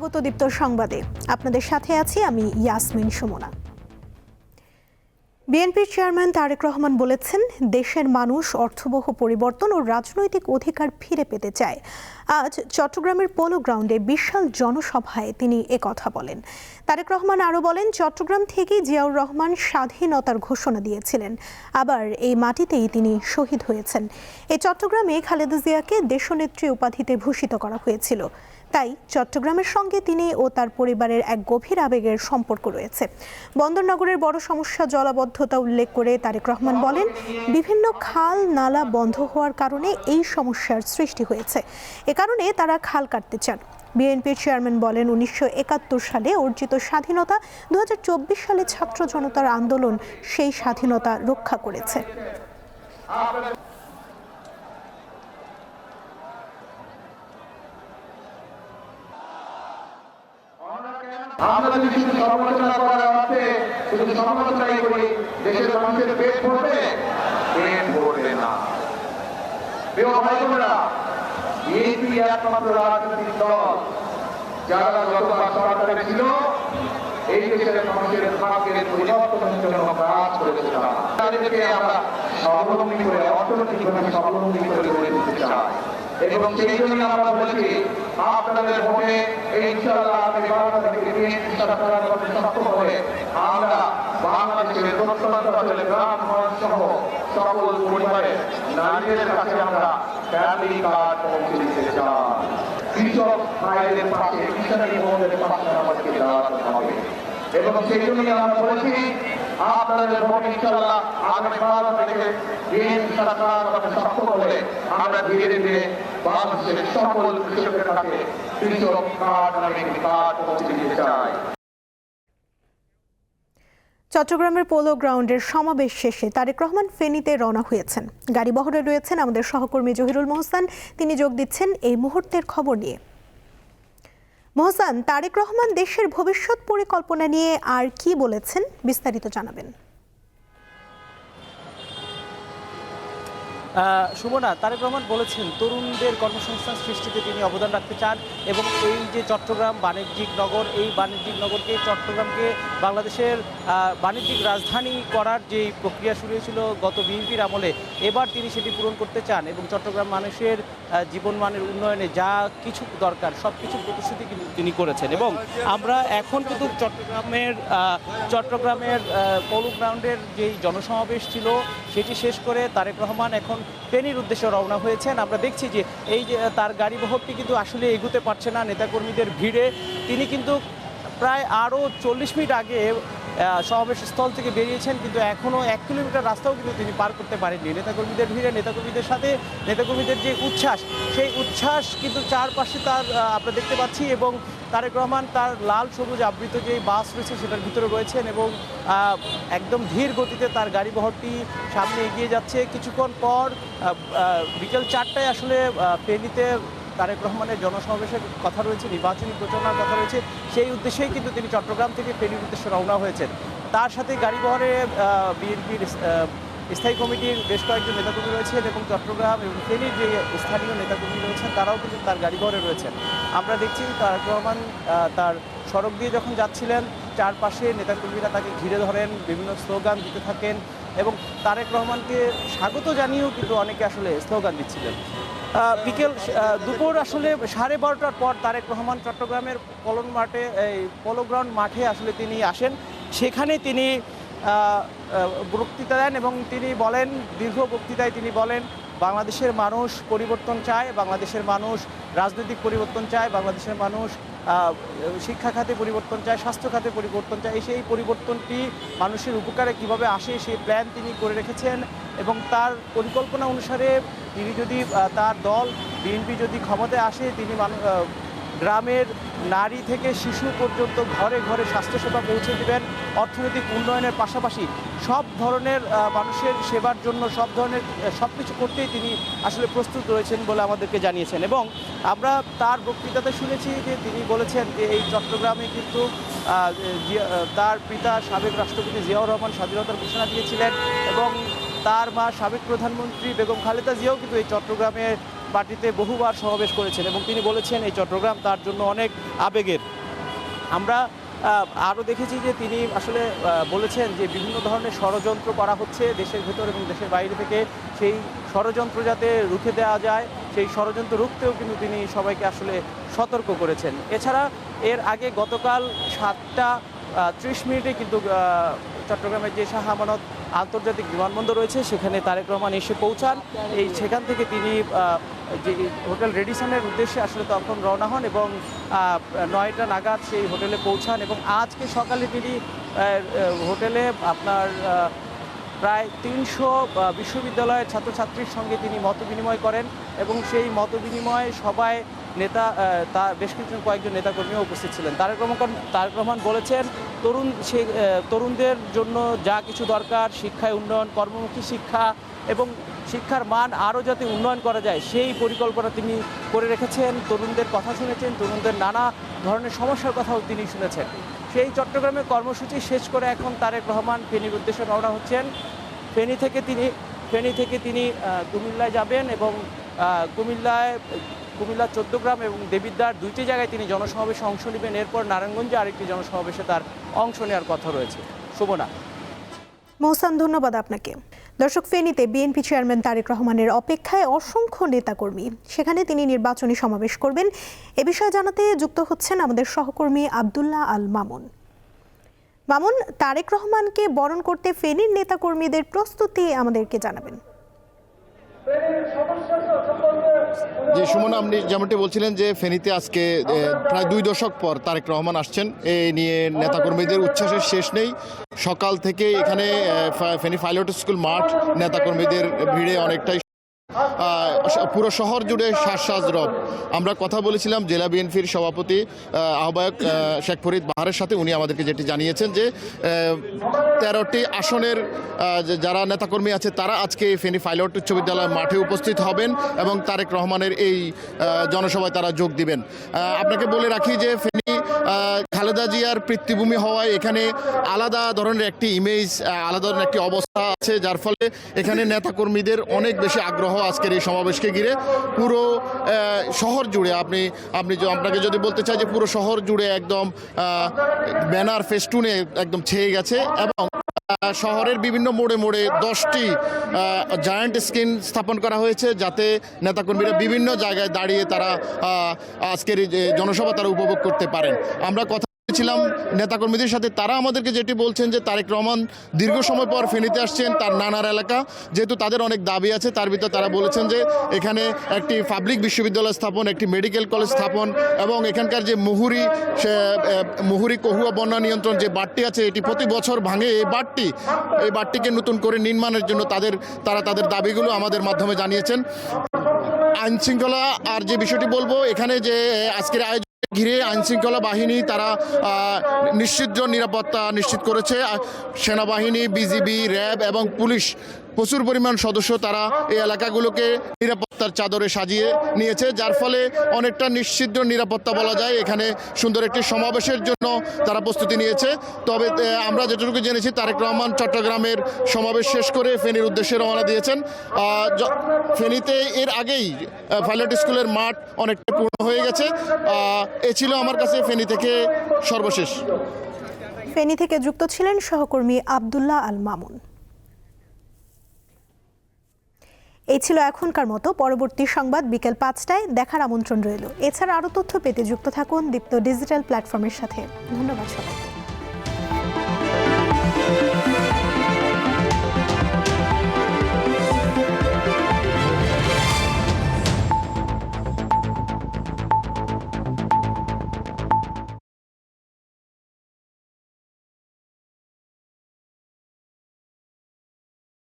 স্বাগত দীপ্ত সংবাদে। আপনাদের সাথে আছি আমি ইয়াসমিন সুমনা। বিএনপির চেয়ারম্যান তারেক রহমান বলেছেন, দেশের মানুষ অর্থবহ পরিবর্তন ও রাজনৈতিক অধিকার ফিরে পেতে চায়। আজ চট্টগ্রামের পোলো গ্রাউন্ডে বিশাল জনসভায় তিনি একথা বলেন। তারেক রহমান আরও বলেন, চট্টগ্রাম থেকেই জিয়াউর রহমান স্বাধীনতার ঘোষণা দিয়েছিলেন, আবার এই মাটিতেই তিনি শহীদ হয়েছেন। এই চট্টগ্রামে খালেদা জিয়াকে দেশনেত্রী উপাধিতে ভূষিত করা হয়েছিল। তাই চট্টগ্রামের সঙ্গে তিনি ও তার পরিবারের এক গভীর আবেগের সম্পর্ক রয়েছে। বন্দরনগরের বড় সমস্যা জলাবদ্ধতা উল্লেখ করে তারেক রহমান বলেন, বিভিন্ন খাল নালা বন্ধ হওয়ার কারণে এই সমস্যার সৃষ্টি হয়েছে। এ কারণে তারা খাল কাটতে চান। বিএনপির চেয়ারম্যান বলেন, 1971 সালে অর্জিত স্বাধীনতা 2024 সালে ছাত্র জনতার আন্দোলন সেই স্বাধীনতা রক্ষা করেছে। আমরা যদি শুধু সমালোচনা করার অর্থে শুধু সমালোচনাই করি, দেশের মানুষের পেট ভরবে? পেট ভরবে না। প্রিয় ভাই বোনেরা, বিএনপি একমাত্র রাজনৈতিক দল যারা যতবার সরকারে ছিল এই দেশের মানুষের ভাগ্যের পরিবর্তনের জন্য কাজ করেছে। তাদেরকে আমরা স্বাবলম্বী করে, অর্থনৈতিকভাবে স্বাবলম্বী করে গড়ে তুলতে চাই এবং সেই জন্য আমরা বলেছি, আপনাদের ভোটে ইনশাআল্লাহ আমরা বাংলাদেশের প্রত্যন্ত গ্রাম সহ সকল পরিবারের নারীদের কাছে আমরা ফ্যামিলি কার্ড পৌঁছে দিতে চাই। কৃষক ভাইদের পাশে, কৃষকের বোনদের পাশে আমাদেরকে দাঁড়াতে হবে এবং সেই জন্য আমরা বলেছি, আপনাদের ভোট ইনশাআল্লাহ আগামীকাল থেকে বিএনপি সরকার সক্ষম হলে আমরা ধীরে ধীরে বাংলাদেশের সকল কৃষকের কাছে কৃষক কার্ড নামে কার্ড পৌঁছে দিতে চাই। চট্টগ্রামের পোলো গ্রাউন্ডের সমাবেশ শেষে তারেক রহমান ফেনীতে রওনা হয়েছেন। গাড়ি বহরে রয়েছেন আমাদের সহকর্মী জহিরুল মোহসান। তিনি যোগ দিচ্ছেন এই মুহূর্তের খবর নিয়ে। মোহসান, তারেক রহমান দেশের ভবিষ্যৎ পরিকল্পনা নিয়ে আর কি বলেছেন, বিস্তারিত জানাবেন। সুমনা, তারেক রহমান বলেছেন তরুণদের কর্মসংস্থান সৃষ্টিতে তিনি অবদান রাখতে চান এবং এই যে চট্টগ্রাম বাণিজ্যিক নগর, এই বাণিজ্যিক নগরকে, চট্টগ্রামকে বাংলাদেশের বাণিজ্যিক রাজধানী করার যে প্রক্রিয়া শুরু হয়েছিল গত বিএনপির আমলে, এবার তিনি সেটি পূরণ করতে চান এবং চট্টগ্রাম মানুষের জীবনমানের উন্নয়নে যা কিছু দরকার সব কিছু প্রতিশ্রুতি তিনি করেছেন। এবং আমরা এখন কিন্তু চট্টগ্রামের পোলো গ্রাউন্ডের যেই জনসমাবেশ ছিল সেটি শেষ করে তারেক রহমান এখন ফেনীর উদ্দেশ্যে রওনা হয়েছেন। আমরা দেখছি যে এই যে তার গাড়ি বহরটি কিন্তু আসলে এগুতে পারছে না নেতাকর্মীদের ভিড়ে। তিনি কিন্তু প্রায় আরও 40 মিনিট আগে সমাবেশ স্থল থেকে বেরিয়েছেন, কিন্তু এখনও 1 কিলোমিটার রাস্তাও কিন্তু তিনি পার করতে পারেননি। নেতাকর্মীদের ভিড়ে, নেতাকর্মীদের সাথে নেতাকর্মীদের যে উচ্ছ্বাস, সেই উচ্ছ্বাস কিন্তু চারপাশে তার আমরা দেখতে পাচ্ছি। এবং তারেক রহমান তার লাল সবুজ আবৃত যে বাস রয়েছে সেটার ভিতরে রয়েছেন এবং একদম ধীর গতিতে তার গাড়ি বহরটি সামনে এগিয়ে যাচ্ছে। কিছুক্ষণ পর বিকেল 4টায় আসলে ফেনীতে তারেক রহমানের জনসমাবেশের কথা রয়েছে, নির্বাচনী প্রচারণার কথা রয়েছে। সেই উদ্দেশ্যেই কিন্তু তিনি চট্টগ্রাম থেকে ফেনীর উদ্দেশ্যে রওনা হয়েছেন। তার সাথে গাড়ি বহরে বিএনপির স্থায়ী কমিটির বেশ কয়েকজন নেতাকর্মী রয়েছেন এবং চট্টগ্রাম এবং ফেনীর যে স্থানীয় নেতাকর্মী রয়েছেন তারাও কিন্তু তার গাড়ি বহরে রয়েছেন। আমরা দেখছি তারেক রহমান তার সড়ক দিয়ে যখন যাচ্ছিলেন, চারপাশে নেতাকর্মীরা তাকে ঘিরে ধরেন, বিভিন্ন স্লোগান দিতে থাকেন এবং তারেক রহমানকে স্বাগত জানিয়েও কিন্তু অনেকে আসলে স্লোগান দিচ্ছিলেন। দুপুর আসলে 12:30টার পর তারেক রহমান চট্টগ্রামের পোলো গ্রাউন্ড মাঠে আসলে তিনি আসেন। সেখানে তিনি বক্তৃতা দেন এবং তিনি বলেন, দীর্ঘ বক্তৃতায় তিনি বলেন, বাংলাদেশের মানুষ পরিবর্তন চায়, বাংলাদেশের মানুষ রাজনৈতিক পরিবর্তন চায়, বাংলাদেশের মানুষ শিক্ষা খাতে পরিবর্তন চায়, স্বাস্থ্য খাতে পরিবর্তন চায়। সেই পরিবর্তনটি মানুষের উপকারে কিভাবে আসে সেই প্ল্যান তিনি করে রেখেছেন এবং তার পরিকল্পনা অনুসারে তিনি যদি তার দল বিএনপি যদি ক্ষমতায় আসে, তিনি গ্রামের নারী থেকে শিশু পর্যন্ত ঘরে ঘরে স্বাস্থ্যসেবা পৌঁছে দেবেন। অর্থনৈতিক উন্নয়নের পাশাপাশি সব ধরনের মানুষের সেবার জন্য সব কিছু করতেই তিনি আসলে প্রস্তুত রয়েছেন বলে আমাদেরকে জানিয়েছেন। এবং আমরা তার বক্তৃতাতে শুনেছি যে তিনি বলেছেন যে এই চট্টগ্রামে কিন্তু তার পিতা সাবেক রাষ্ট্রপতি জিয়াউর রহমান স্বাধীনতার ঘোষণা দিয়েছিলেন এবং তার মা সাবেক প্রধানমন্ত্রী বেগম খালেদা জিয়াও কিন্তু এই চট্টগ্রামের মাটিতে বহুবার সমাবেশ করেছেন এবং তিনি বলেছেন এই চট্টগ্রাম তার জন্য অনেক আবেগের। আমরা আরও দেখেছি যে তিনি আসলে বলেছেন যে বিভিন্ন ধরনের ষড়যন্ত্র করা হচ্ছে দেশের ভেতর এবং দেশের বাইরে থেকে, সেই ষড়যন্ত্র যাতে রুখে দেওয়া যায় সেই ষড়যন্ত্র রুখতেও কিন্তু তিনি সবাইকে আসলে সতর্ক করেছেন। এছাড়া এর আগে গতকাল 7:30 কিন্তু চট্টগ্রামের যে শাহ আমানত আন্তর্জাতিক বিমানবন্দর রয়েছে সেখানে তারেক রহমান এসে পৌঁছান। সেখান থেকে তিনি যে হোটেল রেডিসনের উদ্দেশ্যে আসলে তখন রওনা হন এবং 9টা নাগাদ সেই হোটেলে পৌঁছান এবং আজকে সকালে তিনি হোটেলে আপনার প্রায় 300 বিশ্ববিদ্যালয়ের ছাত্রছাত্রীর সঙ্গে তিনি মতবিনিময় করেন এবং সেই মতবিনিময়ে সবাই বেশ কয়েকজন নেতাকর্মীও উপস্থিত ছিলেন। তারেক রহমান বলেছেন তরুণদের জন্য যা কিছু দরকার, শিক্ষায় উন্নয়ন, কর্মমুখী শিক্ষা এবং শিক্ষার মান আরও যাতে উন্নয়ন করা যায় সেই পরিকল্পনা তিনি করে রেখেছেন। তরুণদের কথা শুনেছেন, তরুণদের নানা ধরনের সমস্যার কথাও তিনি শুনেছেন। সেই চট্টগ্রামে কর্মসূচি শেষ করে এখন তারেক রহমান ফেনীর উদ্দেশ্যে রওনা হচ্ছেন। ফেনী থেকে তিনি কুমিল্লায় যাবেন এবং কুমিল্লা 14 গ্রাম এবং দেবিদ্বার 2টি জায়গায় তিনি জনসমাবেশে অংশ নেবেন। এরপর নারায়ণগঞ্জে আরেকটি জনসমাবেশে তার অংশ নেওয়ার কথা রয়েছে। শোভনা। মহসান, ধন্যবাদ আপনাকে। দর্শক, ফেনীতে বিএনপি চেয়ারম্যান তারেক রহমানের অপেক্ষায় অসংখ্য নেতাকর্মী, সেখানে তিনি নির্বাচনী সমাবেশ করবেন। এ বিষয়ে জানাতে যুক্ত হচ্ছেন আমাদের সহকর্মী আব্দুল্লাহ আল মামুন। মামুন, তারেক রহমানকে বরণ করতে ফেনীর নেতাকর্মীদের প্রস্তুতি আমাদেরকে জানাবেন। যে সুমন, আপনি যেমনটি বলছিলেন যে ফেনীতে আজকে প্রায় 2 দশক পর তারেক রহমান আসছেন, এই নিয়ে নেতাকর্মীদের উচ্ছ্বাসের শেষ নেই। সকাল থেকে এখানে ফেনী পাইলট স্কুল মাঠ নেতাকর্মীদের ভিড়ে অনেকটাই, পুরো শহর জুড়ে শ্বাস রব। আমরা কথা বলেছিলাম জেলা বিএনপির সভাপতি আহ্বায়ক শেখ ফরিদ বাহারের সাথে। উনি আমাদেরকে যেটি জানিয়েছেন যে 13টি আসনের যারা নেতাকর্মী আছে তারা আজকে ফেনী পাইলট উচ্চ বিদ্যালয় মাঠে উপস্থিত হবেন এবং তারেক রহমানের এই জনসভায় তারা যোগ দিবেন। আপনাকে বলে রাখি যে ফেনী খালেদা জিয়ার পিতৃভূমি হওয়ায় এখানে আলাদা ধরনের একটি ইমেজ, আলাদা ধরনের একটি অবস্থা আছে, যার ফলে এখানে নেতাকর্মীদের অনেক বেশি আগ্রহ আজকের এই সমাবেশকে ঘিরে। পুরো শহর জুড়ে আপনাকে যদি বলতে চাই যে পুরো শহর জুড়ে একদম ব্যানার ফেস্টুনে একদম ছেয়ে গেছে এবং শহরের বিভিন্ন মোড়ে 10টি জায়ান্ট স্ক্রিন স্থাপন করা হয়েছে যাতে নেতাকর্মীরা বিভিন্ন জায়গায় দাঁড়িয়ে তারা আজকের এই জনসভা তারা উপভোগ করতে পারেন। আমরা কথা ছিলাম নেতাকর্মীদের সাথে, তারা আমাদেরকে যেটি বলছেন যে তারেক রহমান দীর্ঘ সময় পর ফেনীতে আসছেন, তার নানার এলাকা যেহেতু তাদের অনেক দাবি আছে, তার ভিতরে তারা বলেছেন যে এখানে একটি পাবলিক বিশ্ববিদ্যালয় স্থাপন, একটি মেডিকেল কলেজ স্থাপন এবং এখানকার যে মুহুরী কহুয়া বন্যা নিয়ন্ত্রণ যে বাঁধটি আছে এটি প্রতি বছর ভাঙে, এই বাঁধটিকে নতুন করে নির্মাণের জন্য তারা তাদের দাবিগুলো আমাদের মাধ্যমে জানিয়েছেন। আইন শৃঙ্খলা আর যে বিষয়টি বলবো, এখানে যে আজকের আয়োজন ঘিরে আইনশৃঙ্খলা বাহিনী তারা নিরাপত্তা নিশ্চিত করেছে। সেনাবাহিনী, বিজিবি, র্যাব এবং পুলিশ প্রচুর পরিমাণ সদস্য তারা এই এলাকাগুলোকে নিরাপত্তার চাদরে সাজিয়ে নিয়েছে, যার ফলে অনেকটা নিশ্চিত নিরাপত্তা বলা যায়। এখানে সুন্দর একটি সমাবেশের জন্য তারা প্রস্তুতি নিয়েছে। তবে আমরা যেটুকু জেনেছি তারেক রহমান চট্টগ্রামের সমাবেশ শেষ করে ফেনীর উদ্দেশ্যে রওনা দিয়েছেন। ফেনীতে এর আগেই পাইলট স্কুলের মাঠ অনেকটা পূর্ণ হয়ে গেছে। এ ছিল আমার কাছে ফেনী থেকে সর্বশেষ। ফেনী থেকে যুক্ত ছিলেন সহকর্মী আব্দুল্লাহ আল মামুন। এই ছিল এখনকার মতো। পরবর্তী সংবাদ বিকেল 5টায় দেখার আমন্ত্রণ রইল। এছাড়া আরও তথ্য পেতে যুক্ত থাকুন দীপ্ত ডিজিটাল প্ল্যাটফর্মের সাথে। ধন্যবাদ সবাইকে।